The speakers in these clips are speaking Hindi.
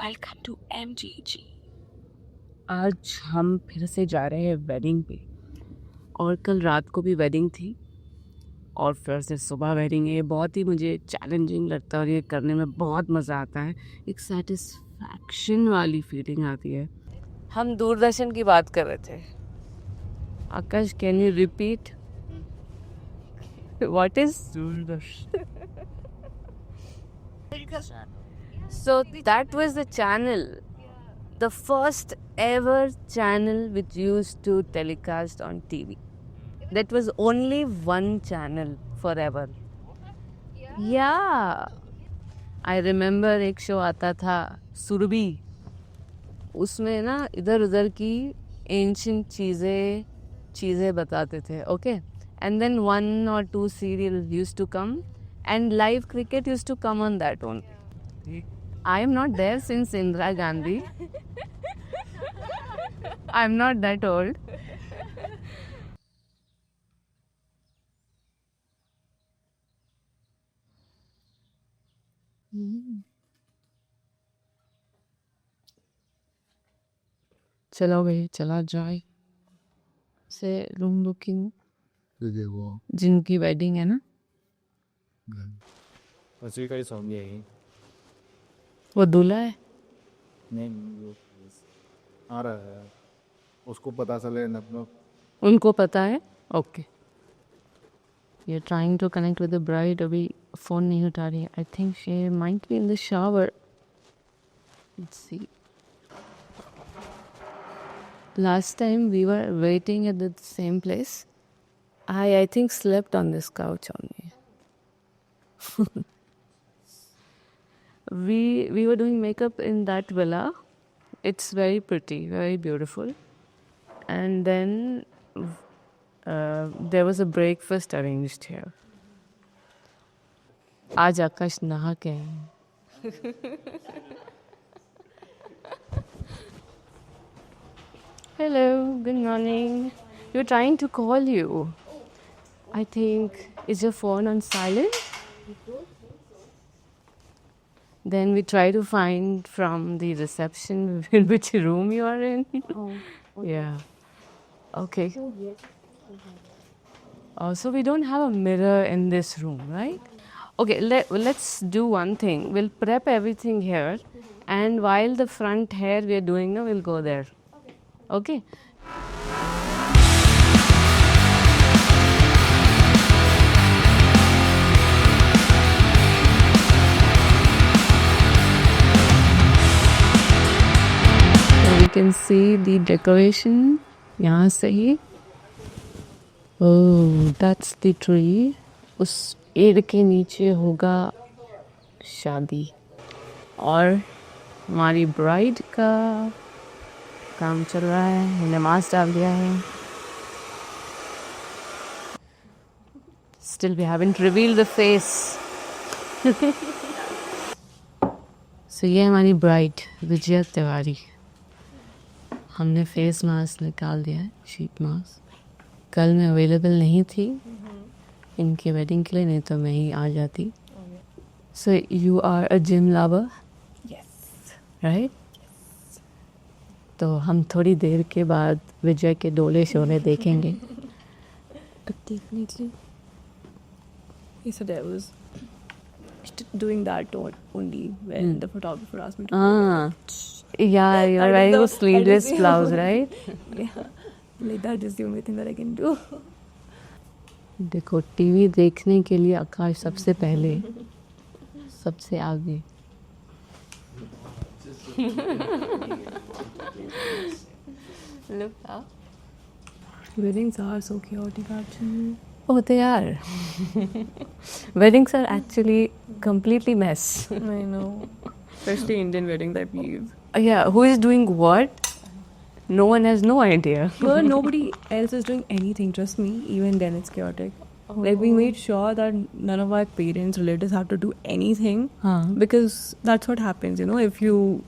Welcome to MGG। आज हम फिर से जा रहे हैं वेडिंग पे, और कल रात को भी वेडिंग थी और फिर से सुबह वेडिंग है। ये बहुत ही मुझे चैलेंजिंग लगता है और ये करने में बहुत मज़ा आता है। एक सेटिस्फैक्शन वाली फीलिंग आती है। हम दूरदर्शन की बात कर रहे थे। Akash, can you repeat what is Doordarshan? So that was the channel, the first ever channel which used to telecast on TV. That was only one channel forever. Yeah. I remember एक शो आता था सुरभि, उसमें ना इधर उधर की एंशियंट चीज़ें बताते थे. Okay, and then 1 or 2 serials used to come and live cricket used to come on that only. I am not there since Indira Gandhi. I'm not that old. चलो भाई, चला जाए से रूम बुकिंग जिनकी वेडिंग है ना, 我最近上映 वो दूल्हा है. नहीं वो आ रहा है, उसको पता चले न अपना उनको पता है. ओके, ये trying to connect with the bride. अभी फ़ोन नहीं उठा रही है. I think she might be in the shower. Let's see. Last time we were waiting at the same place. I think slept on this couch only. We were doing makeup in that villa. It's very pretty, very beautiful. And then there was a breakfast arranged here. आज आकाश नहा के आए. Hello, good morning. We're trying to call you. I think, is your phone on silent? Then we try to find from the reception which room you are in. Oh, okay. Yeah. Okay. So we don't have a mirror in this room, right? Okay, let's do one thing. We'll prep everything here, and while the front hair we are doing now, we'll go there. Okay. So we can see the decoration यहाँ से ही. Oh, that's the tree. उस पेड़ के नीचे होगा शादी, और हमारी ब्राइड का काम चल रहा है. नमाज डाल दिया है. Still we haven't revealed the face. So ये हमारी ब्राइड विजया तिवारी. हमने फेस मास्क निकाल दिया है, शीट मास्क. कल मैं अवेलेबल नहीं थी इनके वेडिंग के लिए, नहीं तो मैं ही आ जाती. So you are a gym lover? Yes. Right? तो हम थोड़ी देर के बाद विजय के डोले शोले देखेंगे. Definitely. He said I was doing that only when the photographer asked me to. Yeah, you're wearing a sleeveless blouse, right? Yeah. Like that is the only thing that I can do. देखो, टीवी देखने के लिए आकाश सबसे पहले, सबसे आगे. Look up. Weddings are so chaotic actually. Oh, they are. Weddings are actually completely mess. I know. Especially Indian weddings, I believe. Yeah, who is doing what? No one has no idea. Well, nobody else is doing anything, trust me. Even then it's chaotic. Like we made sure that none of our parents, relatives have to do anything. Because that's what happens, if you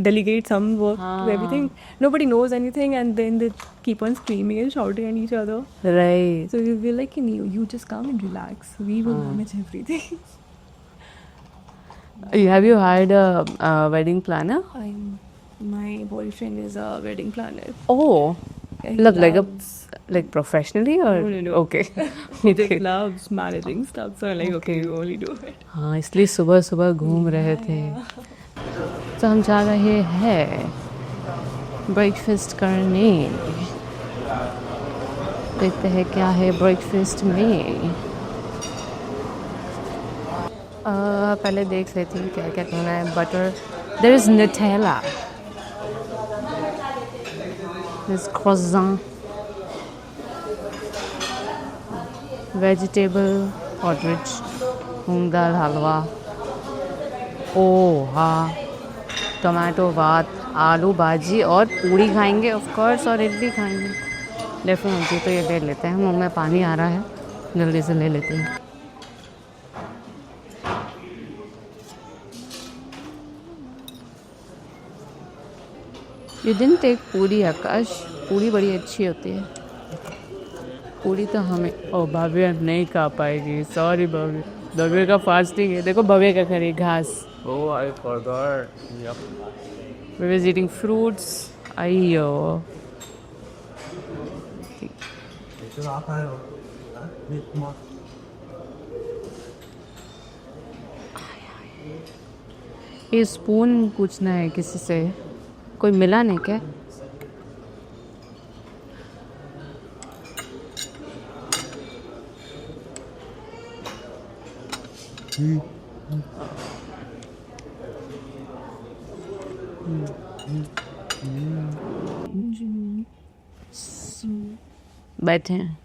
delegate some work to everything, nobody knows anything, and then they keep on screaming and shouting at each other. Right. So we feel like you just come and relax. We will manage everything. Have you hired a wedding planner? My boyfriend is a wedding planner. Oh, He loves like professionally or No. okay. He just loves managing stuff. So I'm like, okay, you only do it. हाँ, इसलिए सुबह सुबह घूम रहे थे. तो हम जा रहे हैं ब्रेकफास्ट करने. देखते हैं क्या है ब्रेकफास्ट में. पहले देख लेती हूँ क्या क्या करना है. Butter, there is Nutella, there is croissant, vegetable sausage, moong dal halwa, oh हाँ, टमाटो भात, आलू भाजी और पूड़ी खाएंगे ऑफ कोर्स, और इडली खाएंगे डेफिनेटली. तो ये ले लेते हैं. मुंह में पानी आ रहा है, जल्दी से ले लेते हैं. यू डिडंट टेक पूड़ी आकाश. पूड़ी बड़ी अच्छी होती है. पूड़ी तो हमें, ओ भव्य नहीं खा पाएगी. सॉरी भव्य, भव्य का फास्टिंग है. देखो भव्य का खरी घास. Oh, I forgot. Yep. We was eating fruits. अयो. ये स्पून पूछना है किसी से. कोई मिला नहीं क्या? बैठे हैं.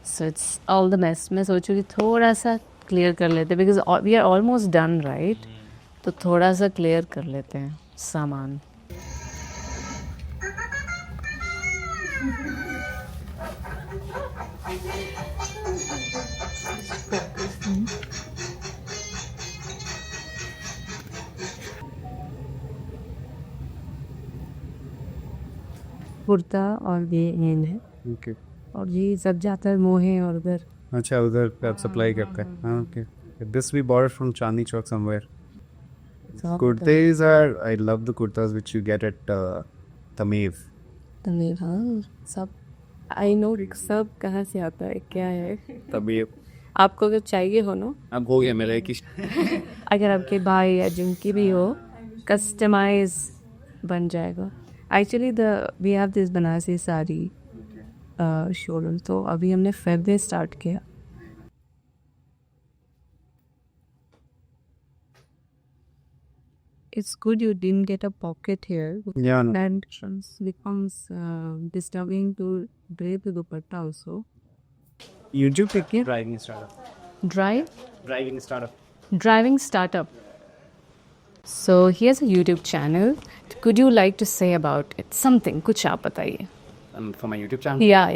So it's all the best. मैं सोचूँ कि थोड़ा सा क्लियर कर लेते हैं, because we are almost done right. तो थोड़ा सा क्लियर कर लेते हैं सामान. कुर्ता और ये एन है. ओके. और ये सब जाता है मोहे और उधर. अच्छा, उधर पे आप सप्लाई करते हैं. हाँ, okay. This we bought from Chandni Chowk somewhere. Kurtas are, I love the kurtas which you get at Tamev. तमीर. हाँ, सब आई नो. सब कहाँ से आता है, क्या है. Tamev. आपको अगर चाहिए हो ना, अब हो गया मेरा एक ही. अगर आपके भाई या जिनकी भी हो, कस्टमाइज बन जाएगा. Actually we have this Banarasi sari showroom. तो अभी हमने फेब स्टार्ट किया. It's good you didn't get a pocket here. Yeah, no. That becomes disturbing to drape the dupatta also. YouTube पे Yeah. driving startup. Driving startup. driving startup. So here's a YouTube channel. Could you like to say about it something? कुछ आप बताइए. For my YouTube channel. Yeah.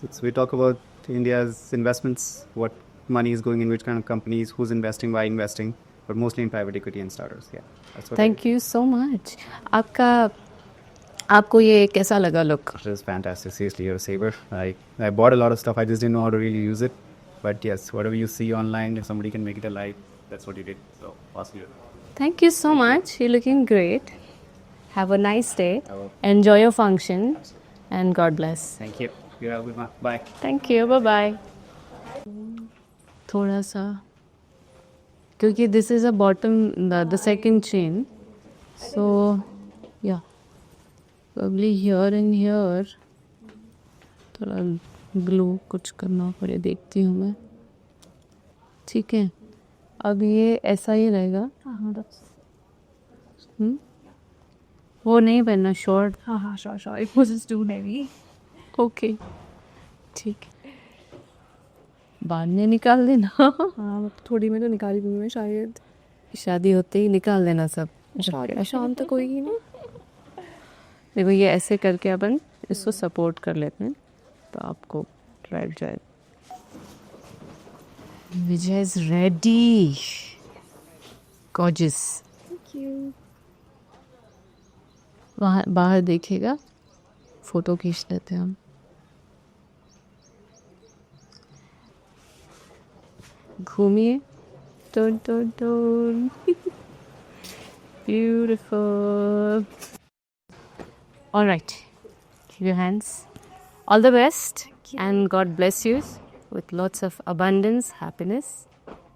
It's we talk about India's investments, what money is going in which kind of companies, who's investing, why investing, but mostly in private equity and startups. Yeah, that's what. Thank you so much. आपको ये कैसा लगा look? It is fantastic. Seriously, you're a saver. I bought a lot of stuff. I just didn't know how to really use it. But yes, whatever you see online, if somebody can make it alive, that's what you did. So awesome. Thank you so much. You're looking great. Have a nice day. I will. Enjoy your function. And God bless. Thank you. You have a good one. Bye. Thank you. Bye-bye. थोड़ा सा, क्योंकि this is a bottom, the second chain. So, yeah. Probably here and here. थोड़ा ग्लू कुछ करना पड़े, देखती हूँ मैं. ठीक है. अब ये ऐसा ही रहेगा. वो नहीं पहनना शॉर्ट. हाँ, sure. It was just too heavy. Okay, ठीक है. बाद में निकाल देना. हाँ, थोड़ी में तो निकाली भी मैं शायद. शादी होते ही निकाल देना सब. शाम तक होगी ना. देखो ये ऐसे करके अपन इसको सपोर्ट कर लेते हैं तो आपको ड्राइव जाए. Vijay is ready. Gorgeous. Thank you. वहाँ बाहर देखेगा, फोटो खींच लेते हैं हम. घूमिए. Tone tone tone. Beautiful. All right. Keep your hands. All the best. And God bless you with lots of abundance, happiness,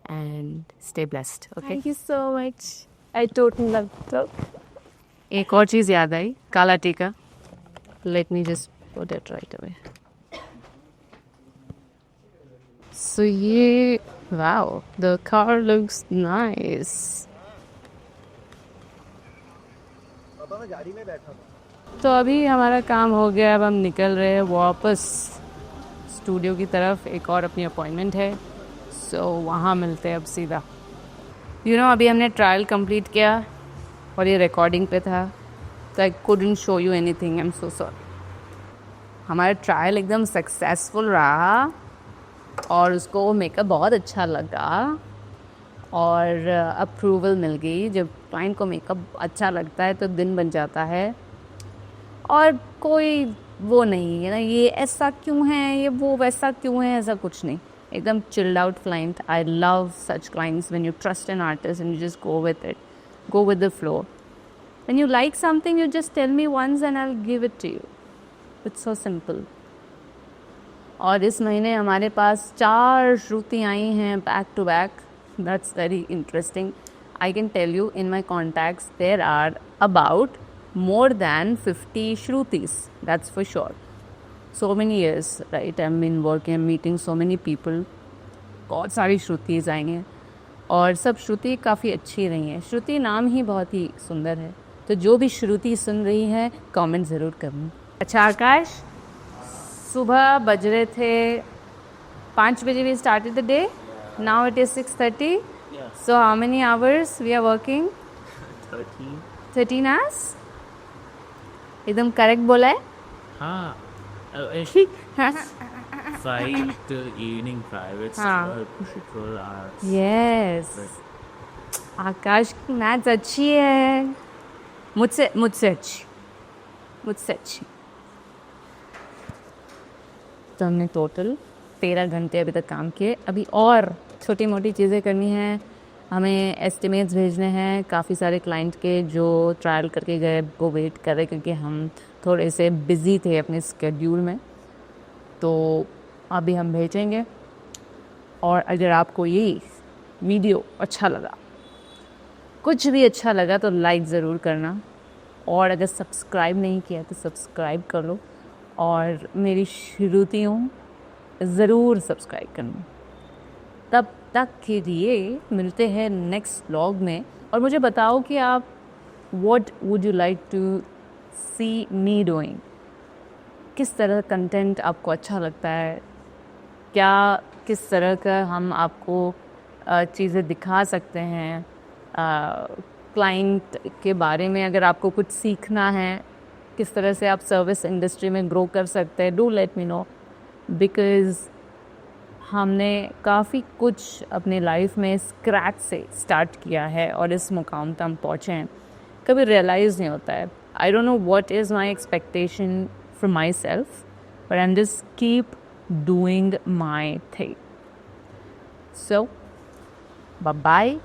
and stay blessed. Okay? Thank you so much. I totally loved it. एक और चीज़ याद आई, काला टीका. Let me just put it right away. So ये, wow, the car looks nice. तो अभी हमारा काम हो गया, अब हम निकल रहे हैं वापस स्टूडियो की तरफ. एक और अपनी अपॉइंटमेंट है, सो वहाँ मिलते हैं अब सीधा. अभी हमने ट्रायल कंप्लीट किया और ये रिकॉर्डिंग पे था, तो I couldn't show you anything. I am so sorry. हमारा ट्रायल एकदम सक्सेसफुल रहा और उसको मेकअप बहुत अच्छा लगा और अप्रूवल मिल गई. जब क्लाइंट को मेकअप अच्छा लगता है तो दिन बन जाता है और कोई वो नहीं है ना, ये ऐसा क्यों है, ये वो वैसा क्यों है, ऐसा कुछ नहीं. एकदम chilled out client. I love such clients when you trust an artist and you just go with it, go with the flow. When you like something, you just tell me once and I'll give it to you. It's so simple. और इस महीने हमारे पास 4 श्रुति आई हैं back to back. That's very interesting. I can tell you in my contacts there are about more than 50 Shrutis. That's for sure. So many years, right? I've been working and meeting so many people. बहुत सारी श्रुतिज आई हैं और सब श्रुति काफ़ी अच्छी रही हैं. श्रुति नाम ही बहुत ही सुंदर है. तो जो भी श्रुति सुन रही है कमेंट ज़रूर करना. अच्छा आकाश, सुबह बज रहे थे 5 बजे. We started the day. Now it is 6:30. So how many hours we are working? 13 hours. एकदम करेक्ट बोला है. हाँ. 5 to evening 5. It's हाँ. 12 hours. यस. आकाश की मैथ्स अच्छी है. मुझसे अच्छी. तो हमने टोटल 13 घंटे अभी तक काम किए. अभी और छोटी मोटी चीज़ें करनी हैं. हमें एस्टिमेट्स भेजने हैं काफ़ी सारे क्लाइंट के जो ट्रायल करके गए, वो वेट कर रहे क्योंकि हम थोड़े से बिज़ी थे अपने स्केड्यूल में. तो अभी हम भेजेंगे. और अगर आपको ये वीडियो अच्छा लगा, कुछ भी अच्छा लगा, तो लाइक ज़रूर करना. और अगर सब्सक्राइब नहीं किया तो सब्सक्राइब कर लो. और मेरी श्रुतियों ज़रूर सब्सक्राइब करना. तब तक के लिए मिलते हैं नेक्स्ट व्लॉग में. और मुझे बताओ कि आप what would you like to see me doing. किस तरह कंटेंट आपको अच्छा लगता है, क्या किस तरह का हम आपको चीज़ें दिखा सकते हैं क्लाइंट के बारे में. अगर आपको कुछ सीखना है, किस तरह से आप सर्विस इंडस्ट्री में ग्रो कर सकते हैं, do let me know. Because हमने काफ़ी कुछ अपने लाइफ में स्क्रैच से स्टार्ट किया है और इस मुकाम तक हम पहुँचे हैं. कभी रियलाइज़ नहीं होता है. I don't know what is my expectation from myself, but I'm just keep doing my thing. So, bye-bye.